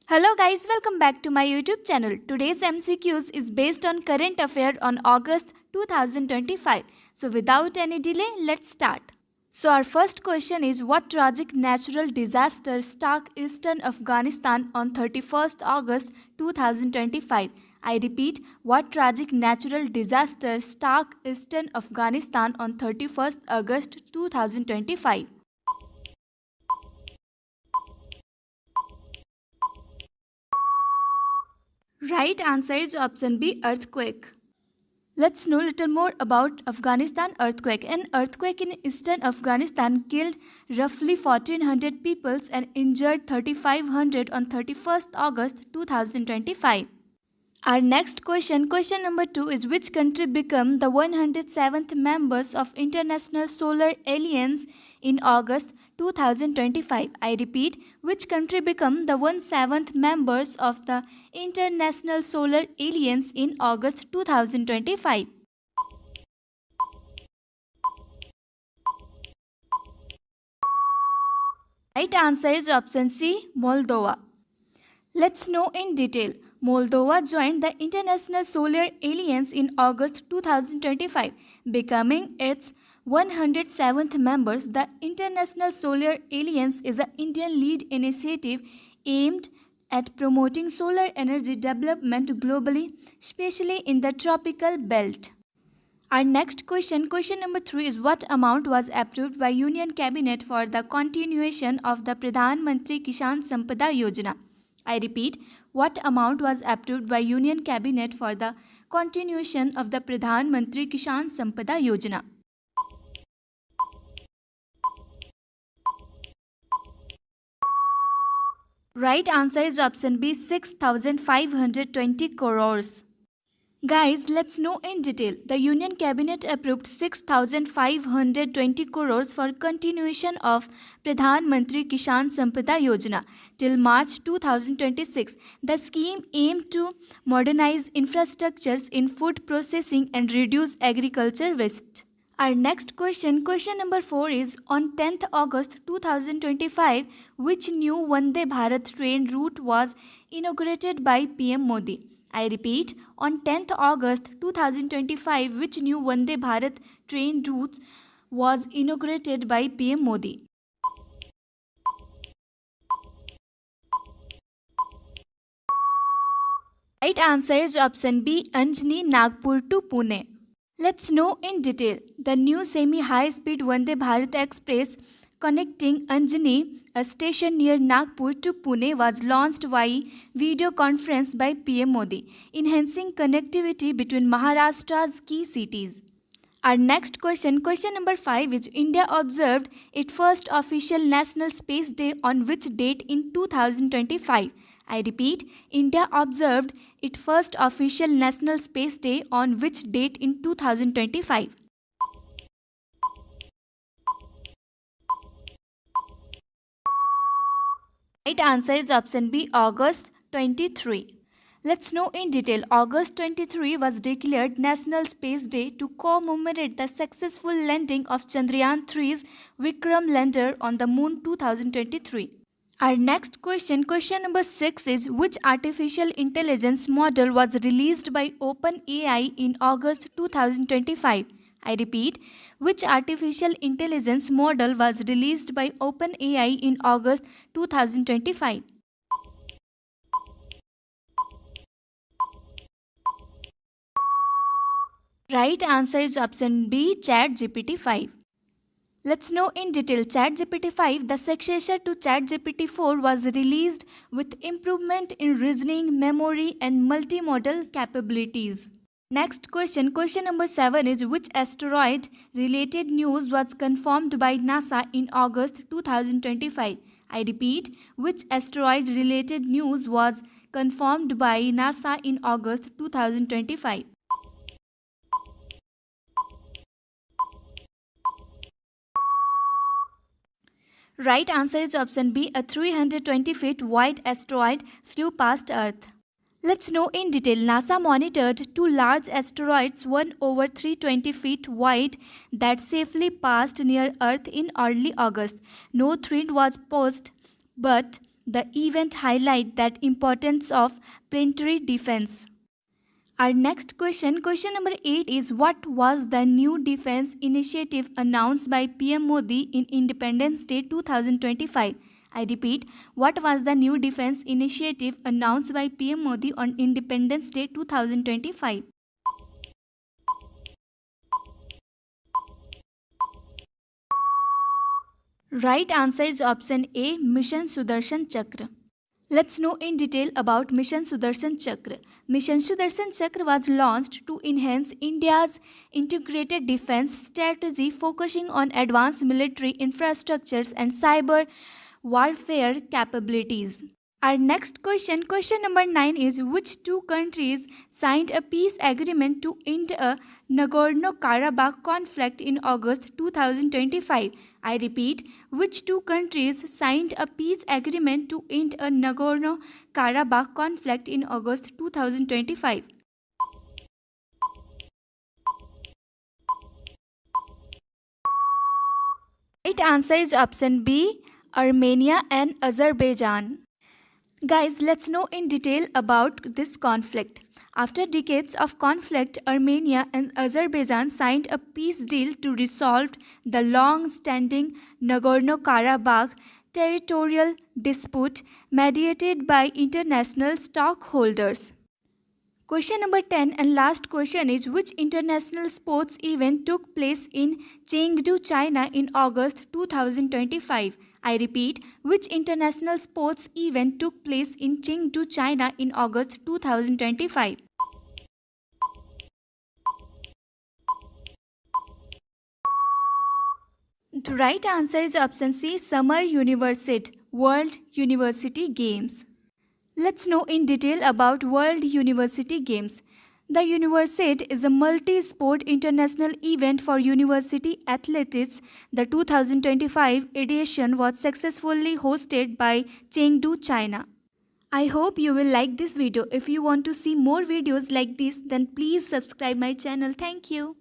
Hello guys, welcome back to my YouTube channel. Today's MCQs is based on current affairs on August 2025. So without any delay, let's start. So our first question is, what tragic natural disaster struck eastern Afghanistan on 31st August 2025? I repeat, what tragic natural disaster struck eastern Afghanistan on 31st August 2025? Right answer is option B, earthquake. Let's know a little more about Afghanistan earthquake. An earthquake in eastern Afghanistan killed roughly 1400 people and injured 3500 on 31st August 2025. Our next question number 2 is, which country became the 107th members of International Solar Alliance in August 2025? I repeat, which country became the 107th members of the International Solar Alliance in August 2025? Right answer is option C, Moldova. Let's know in detail. Moldova joined the International Solar Alliance in August 2025, becoming its 107th member. The International Solar Alliance is an Indian-led initiative aimed at promoting solar energy development globally, especially in the tropical belt. Our next question number 3 is, what amount was approved by Union Cabinet for the continuation of the Pradhan Mantri Kisan Sampada Yojana? I repeat, what amount was approved by Union Cabinet for the continuation of the Pradhan Mantri Kisan Sampada Yojana? Right answer is option B, 6,520 crores. Guys, let's know in detail. The Union Cabinet approved 6,520 crores for continuation of Pradhan Mantri Kisan Sampada Yojana till March 2026. The scheme aimed to modernize infrastructures in food processing and reduce agriculture waste. Our next question number 4 is, on 10th August 2025, which new Vande Bharat train route was inaugurated by PM Modi? I repeat, on 10th August 2025, which new Vande Bharat train route was inaugurated by PM Modi? Right answer is option B, Anjani Nagpur to Pune. Let's know in detail. The new semi-high-speed Vande Bharat Express connecting Anjani, a station near Nagpur, to Pune was launched via video conference by PM Modi, enhancing connectivity between Maharashtra's key cities. Our next question number 5 is, India observed its first official National Space Day on which date in 2025? I repeat, India observed its first official National Space Day on which date in 2025? Right answer is option B, August 23. Let's know in detail. August 23 was declared National Space Day to commemorate the successful landing of Chandrayaan 3's Vikram lander on the moon 2023. Our next question number 6 is, which artificial intelligence model was released by OpenAI in August 2025? I repeat, which artificial intelligence model was released by OpenAI in August 2025? Right answer is option B, ChatGPT 5. Let's know in detail. ChatGPT 5, the successor to ChatGPT 4, was released with improvement in reasoning, memory, and multimodal capabilities. Next question number 7 is, which asteroid related news was confirmed by NASA in August 2025? I repeat, which asteroid related news was confirmed by NASA in August 2025? Right answer is option B, a 320 feet wide asteroid flew past Earth. Let's know in detail. NASA monitored two large asteroids, one over 320 feet wide, that safely passed near Earth in early August. No threat was posed, but The event highlight that importance of planetary defense. Our next question number 8 is what was the new defense initiative announced by PM Modi in Independence Day 2025? I repeat, what was the new defense initiative announced by PM Modi on Independence Day 2025? Right answer is option A, Mission Sudarshan Chakra. Let's know in detail about Mission Sudarshan Chakra. Mission Sudarshan Chakra was launched to enhance India's integrated defense strategy, focusing on advanced military infrastructures and cyber warfare capabilities. Our next question number 9 is which two countries signed a peace agreement to end a Nagorno-Karabakh conflict in August 2025? I repeat, which two countries signed a peace agreement to end a Nagorno-Karabakh conflict in August 2025? Right answer is option B, Armenia and Azerbaijan. Guys, let's know in detail about this conflict. After decades of conflict, Armenia and Azerbaijan signed a peace deal to resolve the long-standing Nagorno-Karabakh territorial dispute mediated by international stockholders. Question number 10 and last question is which international sports event took place in Chengdu, China in August 2025? I repeat, which international sports event took place in Chengdu, China in August 2025? The right answer is option C, Summer University World University Games. Let's know in detail about World University Games. The Universiade is a multi-sport international event for university athletics. The 2025 edition was successfully hosted by Chengdu, China. I hope you will like this video. If you want to see more videos like this, then please subscribe my channel. Thank you.